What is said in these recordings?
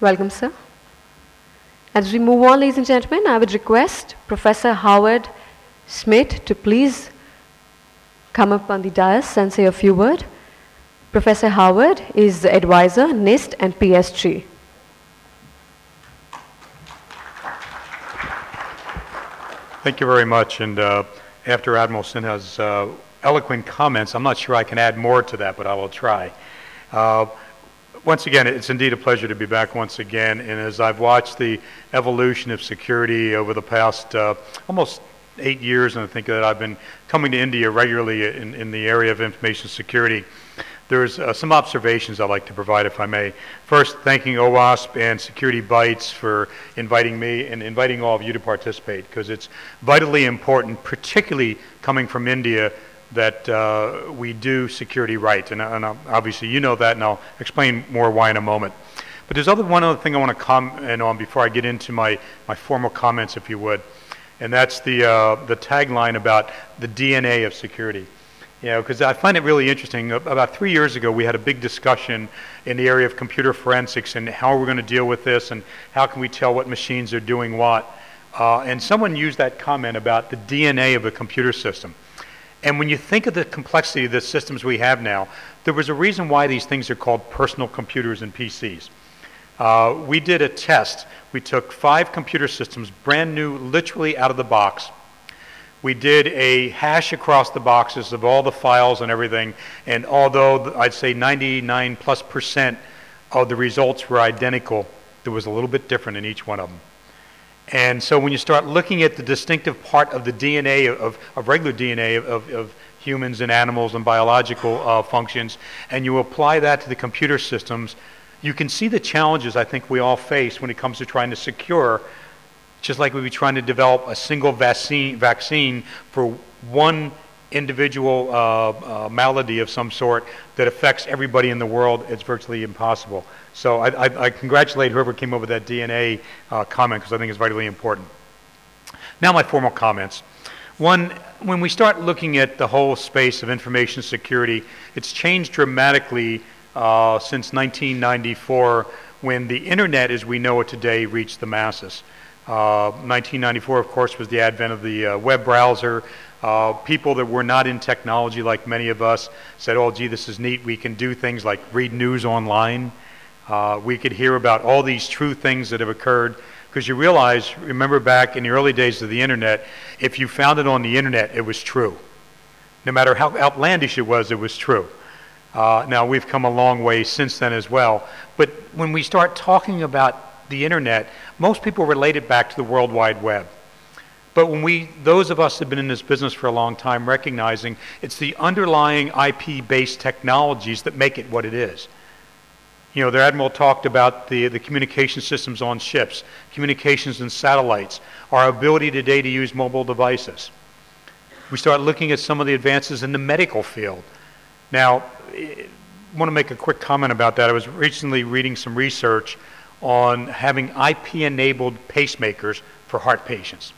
Welcome, sir. As we move on, ladies and gentlemen, I would request Professor Howard Schmidt to please come up on the dais and say a few words. Professor Howard is the advisor, NIST and PSG. Thank you very much. And after Admiral Sinha's eloquent comments, I'm not sure I can add more to that, but I will try. Once again, it's indeed a pleasure to be back once again. And as I've watched the evolution of security over the past almost 8 years, and I think that I've been coming to India regularly in the area of information security, there's some observations I'd like to provide, if I may. First, thanking Owasp and Securitybyte for inviting me and inviting all of you to participate, because it's vitally important, particularly coming from India, that we do security right. And obviously you know that, and I'll explain more why in a moment. But there's one other thing I want to comment on before I get into my formal comments, if you would. And that's the tagline about the DNA of security. You know, because I find it really interesting. About 3 years ago, we had a big discussion in the area of computer forensics and how we're going to deal with this and how can we tell what machines are doing what. And someone used that comment about the DNA of a computer system. And when you think of the complexity of the systems we have now, there was a reason why these things are called personal computers and PCs. We did a test. We took 5 computer systems, brand new, literally out of the box. We did a hash across the boxes of all the files and everything, and although I'd say 99+% of the results were identical, there was a little bit different in each one of them. And so when you start looking at the distinctive part of the DNA, of regular DNA of humans and animals and biological functions, and you apply that to the computer systems, you can see the challenges I think we all face when it comes to trying to secure, just like we'd be trying to develop a single vaccine for one individual malady of some sort that affects everybody in the world. It's virtually impossible. So I congratulate whoever came up with that DNA comment, because I think it's vitally important. Now my formal comments. One, when we start looking at the whole space of information security, it's changed dramatically since 1994, when the internet as we know it today reached the masses. 1994, of course, was the advent of the web browser. People that were not in technology, like many of us, said, oh, gee, this is neat. We can do things like read news online. We could hear about all these true things that have occurred. Because you realize, remember back in the early days of the internet, if you found it on the internet, it was true. No matter how outlandish it was true. Now, we've come a long way since then as well. But when we start talking about the internet, most people relate it back to the World Wide Web. But when those of us who have been in this business for a long time, recognizing it's the underlying IP-based technologies that make it what it is. You know, the Admiral talked about the communication systems on ships, communications and satellites, our ability today to use mobile devices. We start looking at some of the advances in the medical field. Now, I want to make a quick comment about that. I was recently reading some research on having IP-enabled pacemakers for heart patients.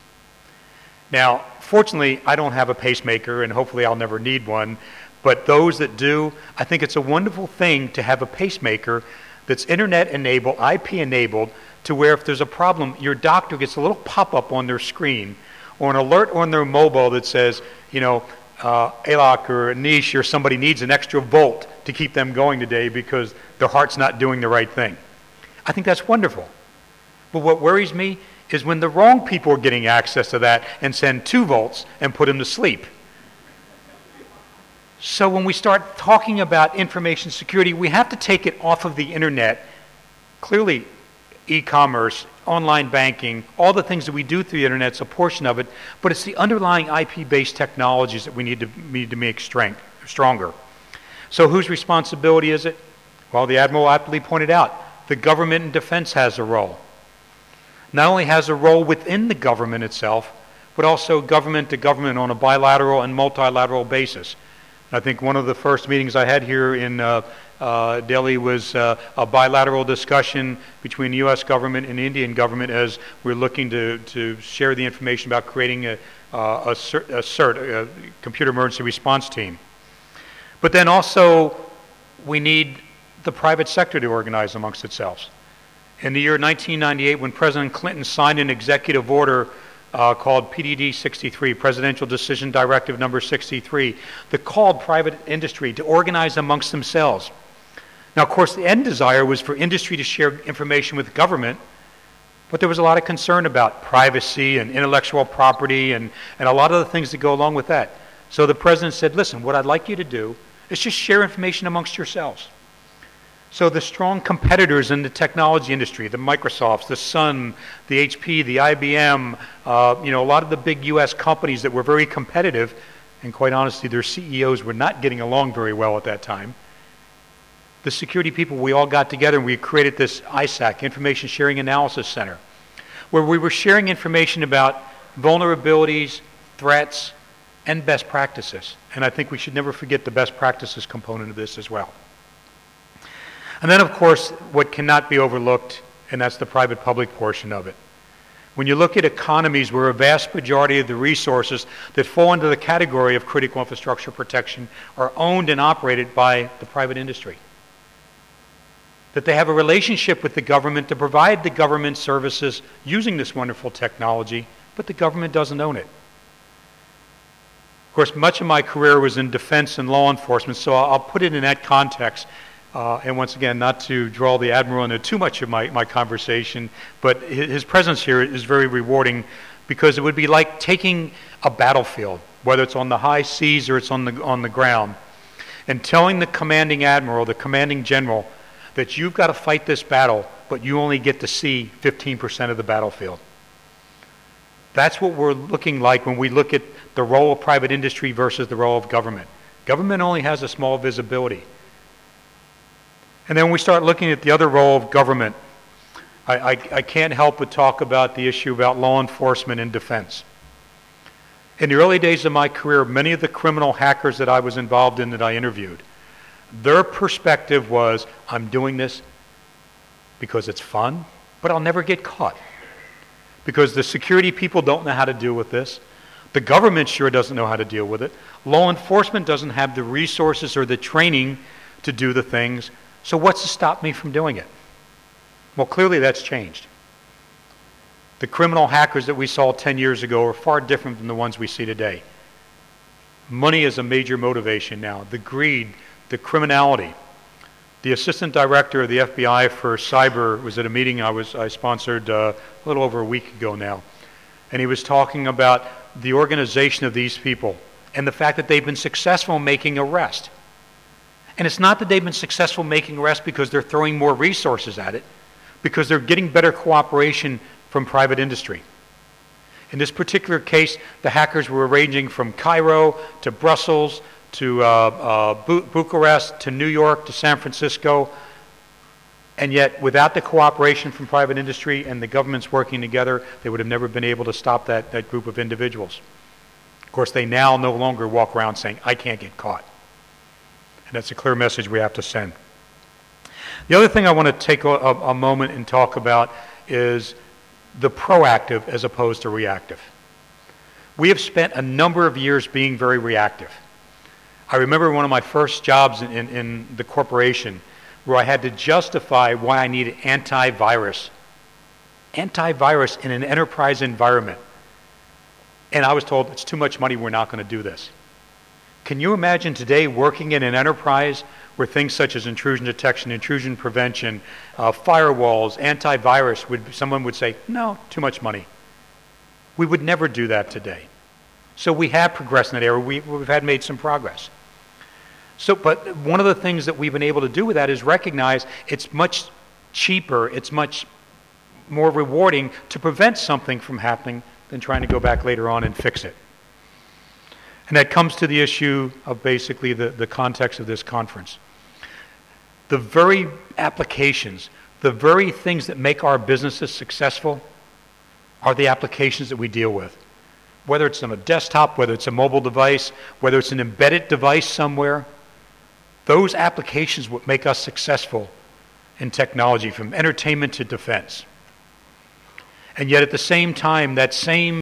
Now, fortunately, I don't have a pacemaker, and hopefully I'll never need one, but those that do, I think it's a wonderful thing to have a pacemaker that's internet-enabled, IP-enabled, to where if there's a problem, your doctor gets a little pop-up on their screen or an alert on their mobile that says, you know, Alok or Anish or somebody needs an extra volt to keep them going today because their heart's not doing the right thing. I think that's wonderful. But what worries me is when the wrong people are getting access to that and send 2 volts and put them to sleep. So when we start talking about information security, we have to take it off of the internet. Clearly, e-commerce, online banking, all the things that we do through the internet is a portion of it, but it's the underlying IP-based technologies that we need to make stronger. So whose responsibility is it? Well, the Admiral aptly pointed out, the government and defense has a role. Not only has a role within the government itself, but also government to government on a bilateral and multilateral basis. I think one of the first meetings I had here in Delhi was a bilateral discussion between the U.S. government and the Indian government as we're looking to share the information about creating a CERT, a Computer Emergency Response Team. But then also we need the private sector to organize amongst itself. In the year 1998, when President Clinton signed an executive order called PDD 63, Presidential Decision Directive number 63, that called private industry to organize amongst themselves. Now, of course, the end desire was for industry to share information with government, but there was a lot of concern about privacy and intellectual property and a lot of the things that go along with that. So the president said, listen, what I'd like you to do is just share information amongst yourselves. So the strong competitors in the technology industry, the Microsofts, the Sun, the HP, the IBM, a lot of the big U.S. companies that were very competitive, and quite honestly, their CEOs were not getting along very well at that time. The security people, we all got together and we created this ISAC, Information Sharing Analysis Center, where we were sharing information about vulnerabilities, threats, and best practices. And I think we should never forget the best practices component of this as well. And then, of course, what cannot be overlooked, and that's the private-public portion of it. When you look at economies where a vast majority of the resources that fall into the category of critical infrastructure protection are owned and operated by the private industry, that they have a relationship with the government to provide the government services using this wonderful technology, but the government doesn't own it. Of course, much of my career was in defense and law enforcement, so I'll put it in that context. And once again, not to draw the Admiral into too much of my conversation, but his presence here is very rewarding because it would be like taking a battlefield, whether it's on the high seas or it's on the ground, and telling the commanding admiral, the commanding general, that you've got to fight this battle, but you only get to see 15% of the battlefield. That's what we're looking like when we look at the role of private industry versus the role of government. Government only has a small visibility. And then when we start looking at the other role of government, I can't help but talk about the issue about law enforcement and defense. In the early days of my career, many of the criminal hackers that I was involved in that I interviewed, their perspective was, I'm doing this because it's fun, but I'll never get caught. Because the security people don't know how to deal with this. The government sure doesn't know how to deal with it. Law enforcement doesn't have the resources or the training to do the things. So what's to stop me from doing it? Well, clearly that's changed. The criminal hackers that we saw 10 years ago are far different than the ones we see today. Money is a major motivation now. The greed, the criminality. The assistant director of the FBI for cyber was at a meeting I sponsored a little over a week ago now. And he was talking about the organization of these people and the fact that they've been successful in making arrests. And it's not that they've been successful making arrests because they're throwing more resources at it, because they're getting better cooperation from private industry. In this particular case, the hackers were ranging from Cairo to Brussels to Bucharest to New York to San Francisco. And yet, without the cooperation from private industry and the governments working together, they would have never been able to stop that group of individuals. Of course, they now no longer walk around saying, I can't get caught. And that's a clear message we have to send. The other thing I want to take a moment and talk about is the proactive as opposed to reactive. We have spent a number of years being very reactive. I remember one of my first jobs in the corporation where I had to justify why I needed antivirus. Antivirus in an enterprise environment. And I was told, it's too much money, we're not going to do this. Can you imagine today working in an enterprise where things such as intrusion detection, intrusion prevention, firewalls, antivirus, someone would say, no, too much money. We would never do that today. So we have progressed in that area. We've had made some progress. But one of the things that we've been able to do with that is recognize it's much cheaper, it's much more rewarding to prevent something from happening than trying to go back later on and fix it. And that comes to the issue of basically the context of this conference. The very applications, the very things that make our businesses successful are the applications that we deal with. Whether it's on a desktop, whether it's a mobile device, whether it's an embedded device somewhere, those applications would make us successful in technology, from entertainment to defense. And yet at the same time, that same